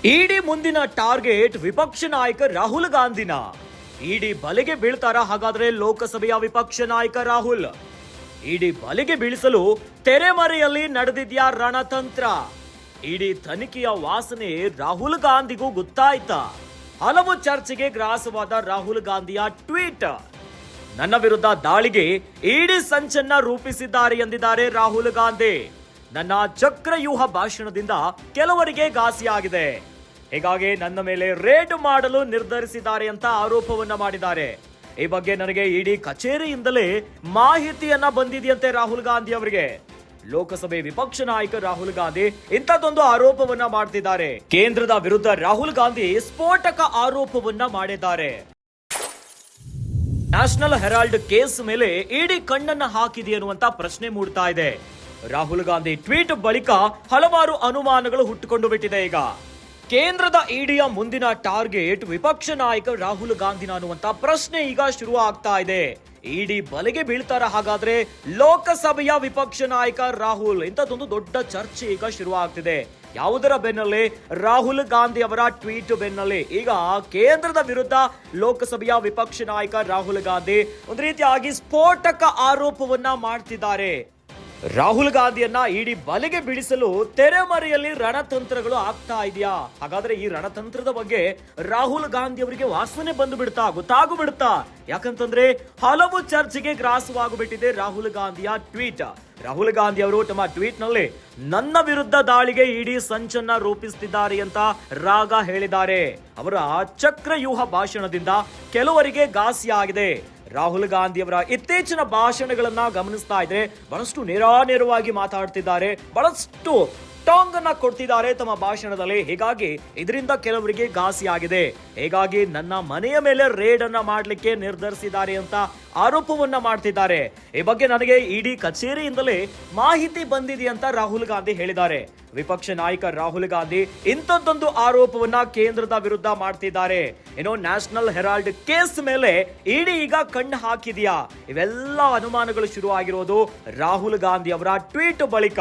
ಇಡಿ ಮುಂದಿನ ಟಾರ್ಗೆಟ್ ವಿಪಕ್ಷ ನಾಯಕ ರಾಹುಲ್ ಗಾಂಧಿನ. ಇಡಿ ಬಲೆಗೆ ಬೀಳ್ತಾರ ಹಾಗಾದ್ರೆ ಲೋಕಸಭೆಯ ವಿಪಕ್ಷ ನಾಯಕ ರಾಹುಲ್? ಇಡಿ ಬಲೆಗೆ ಬೀಳಿಸಲು ತೆರೆಮರೆಯಲ್ಲಿ ನಡೆದಿದ್ಯಾ ರಣತಂತ್ರ? ಇಡಿ ತನಿಖೆಯ ವಾಸನೆ ರಾಹುಲ್ ಗಾಂಧಿಗೂ ಗೊತ್ತಾಯ್ತಾ? ಹಲವು ಚರ್ಚೆಗೆ ಗ್ರಾಸವಾದ ರಾಹುಲ್ ಗಾಂಧಿಯ ಟ್ವೀಟ್. ನನ್ನ ವಿರುದ್ಧ ದಾಳಿಗೆ ಇಡಿ ಸಂಚನ್ನ ರೂಪಿಸಿದ್ದಾರೆ ಎಂದಿದ್ದಾರೆ ರಾಹುಲ್ ಗಾಂಧಿ. ನನ್ನ ಚಕ್ರವ್ಯೂಹ ಭಾಷಣದಿಂದ ಕೆಲವರಿಗೆ ಘಾಸಿಯಾಗಿದೆ, ಹೀಗಾಗಿ ನನ್ನ ಮೇಲೆ ರೇಡ್ ಮಾಡಲು ನಿರ್ಧರಿಸಿದ್ದಾರೆ ಅಂತ ಆರೋಪವನ್ನ ಮಾಡಿದ್ದಾರೆ. ಈ ಬಗ್ಗೆ ನನಗೆ ಇಡಿ ಕಚೇರಿಯಿಂದಲೇ ಮಾಹಿತಿಯನ್ನ ಬಂದಿದೆಯಂತೆ ರಾಹುಲ್ ಗಾಂಧಿ ಅವರಿಗೆ. ಲೋಕಸಭೆ ವಿಪಕ್ಷ ನಾಯಕ ರಾಹುಲ್ ಗಾಂಧಿ ಇಂಥದ್ದೊಂದು ಆರೋಪವನ್ನ ಮಾಡ್ತಿದ್ದಾರೆ. ಕೇಂದ್ರದ ವಿರುದ್ಧ ರಾಹುಲ್ ಗಾಂಧಿ ಸ್ಫೋಟಕ ಆರೋಪವನ್ನ ಮಾಡಿದ್ದಾರೆ. ನ್ಯಾಷನಲ್ ಹೆರಾಲ್ಡ್ ಕೇಸ್ ಮೇಲೆ ಇಡಿ ಕಣ್ಣನ್ನ ಹಾಕಿದೆ ಅನ್ನುವಂತ ಪ್ರಶ್ನೆ ಮೂಡ್ತಾ ಇದೆ. ರಾಹುಲ್ ಗಾಂಧಿ ಟ್ವೀಟ್ ಬಳಿಕ ಹಲವಾರು ಅನುಮಾನಗಳು ಹುಟ್ಟುಕೊಂಡು ಬಿಟ್ಟಿದೆ. ಈಗ ಕೇಂದ್ರದ ಇಡಿಯ ಮುಂದಿನ ಟಾರ್ಗೆಟ್ ವಿಪಕ್ಷ ನಾಯಕ ರಾಹುಲ್ ಗಾಂಧಿನ ಅನ್ನುವಂತ ಪ್ರಶ್ನೆ ಈಗ ಶುರು ಆಗ್ತಾ ಇದೆ. ಇಡಿ ಬಲೆಗೆ ಬೀಳ್ತಾರ ಹಾಗಾದ್ರೆ ಲೋಕಸಭೆಯ ವಿಪಕ್ಷ ನಾಯಕ ರಾಹುಲ್? ಇಂಥದ್ದೊಂದು ದೊಡ್ಡ ಚರ್ಚೆ ಈಗ ಶುರು ಆಗ್ತಿದೆ. ಯಾವುದರ ಬೆನ್ನಲ್ಲೇ? ರಾಹುಲ್ ಗಾಂಧಿ ಅವರ ಟ್ವೀಟ್ ಬೆನ್ನಲ್ಲೇ ಈಗ ಕೇಂದ್ರದ ವಿರುದ್ಧ ಲೋಕಸಭೆಯ ವಿಪಕ್ಷ ನಾಯಕ ರಾಹುಲ್ ಗಾಂಧಿ ಒಂದು ರೀತಿಯಾಗಿ ಸ್ಫೋಟಕ ಆರೋಪವನ್ನ ಮಾಡ್ತಿದ್ದಾರೆ. ರಾಹುಲ್ ಗಾಂಧಿಯನ್ನ ಇಡಿ ಬಲೆಗೆ ಬೀಳಿಸಲು ತೆರೆಮರೆಯಲ್ಲಿ ರಣತಂತ್ರಗಳು ಆಗ್ತಾ ಇದೆಯಾ? ಹಾಗಾದ್ರೆ ಈ ರಣತಂತ್ರದ ಬಗ್ಗೆ ರಾಹುಲ್ ಗಾಂಧಿ ಅವರಿಗೆ ವಾಸನೆ ಬಂದು ಬಿಡ್ತಾ, ಗೊತ್ತಾಗ್ಬಿಡ್ತಾ? ಯಾಕಂತಂದ್ರೆ ಹಲವು ಚರ್ಚೆಗೆ ಗ್ರಾಸವಾಗ್ಬಿಟ್ಟಿದೆ ರಾಹುಲ್ ಗಾಂಧಿಯ ಟ್ವೀಟ್. ರಾಹುಲ್ ಗಾಂಧಿ ಅವರು ತಮ್ಮ ಟ್ವೀಟ್ ನಲ್ಲಿ ನನ್ನ ವಿರುದ್ಧ ದಾಳಿಗೆ ಇಡಿ ಸಂಚನ್ನ ರೂಪಿಸುತ್ತಿದ್ದಾರೆ ಅಂತ ರಾಗ ಹೇಳಿದ್ದಾರೆ. ಅವರ ಚಕ್ರವ್ಯೂಹ ಭಾಷಣದಿಂದ ಕೆಲವರಿಗೆ ಘಾಸಿಯಾಗಿದೆ. ರಾಹುಲ್ ಗಾಂಧಿ ಅವರ ಇತ್ತೀಚಿನ ಭಾಷಣಗಳನ್ನ ಗಮನಿಸ್ತಾ ಇದ್ರೆ ಬಹಳಷ್ಟು ನೇರವಾಗಿ ಮಾತಾಡ್ತಿದ್ದಾರೆ, ಬಹಳಷ್ಟು ಟಾಂಗ್ ಅನ್ನ ಕೊಡ್ತಿದ್ದಾರೆ ತಮ್ಮ ಭಾಷಣದಲ್ಲಿ. ಹೀಗಾಗಿ ಇದರಿಂದ ಕೆಲವರಿಗೆ ಘಾಸಿಯಾಗಿದೆ. ಹೀಗಾಗಿ ನನ್ನ ಮನೆಯ ಮೇಲೆ ರೇಡ್ ಅನ್ನ ಮಾಡ್ಲಿಕ್ಕೆ ನಿರ್ಧರಿಸಿದ್ದಾರೆ ಅಂತ ಆರೋಪವನ್ನ ಮಾಡ್ತಿದ್ದಾರೆ. ಈ ಬಗ್ಗೆ ನನಗೆ ಇಡಿ ಕಚೇರಿಯಿಂದಲೇ ಮಾಹಿತಿ ಬಂದಿದೆ ಅಂತ ರಾಹುಲ್ ಗಾಂಧಿ ಹೇಳಿದ್ದಾರೆ. ವಿಪಕ್ಷ ನಾಯಕ ರಾಹುಲ್ ಗಾಂಧಿ ಇಂಥದ್ದೊಂದು ಆರೋಪವನ್ನ ಕೇಂದ್ರದ ವಿರುದ್ಧ ಮಾಡ್ತಿದ್ದಾರೆ. ಏನೋ ನ್ಯಾಷನಲ್ ಹೆರಾಲ್ಡ್ ಕೇಸ್ ಮೇಲೆ ಇಡಿ ಈಗ ಕಣ್ಣು ಹಾಕಿದ್ಯಾ? ಇವೆಲ್ಲ ಅನುಮಾನಗಳು ಶುರು ಆಗಿರೋದು ರಾಹುಲ್ ಗಾಂಧಿ ಅವರ ಟ್ವೀಟ್ ಬಳಿಕ.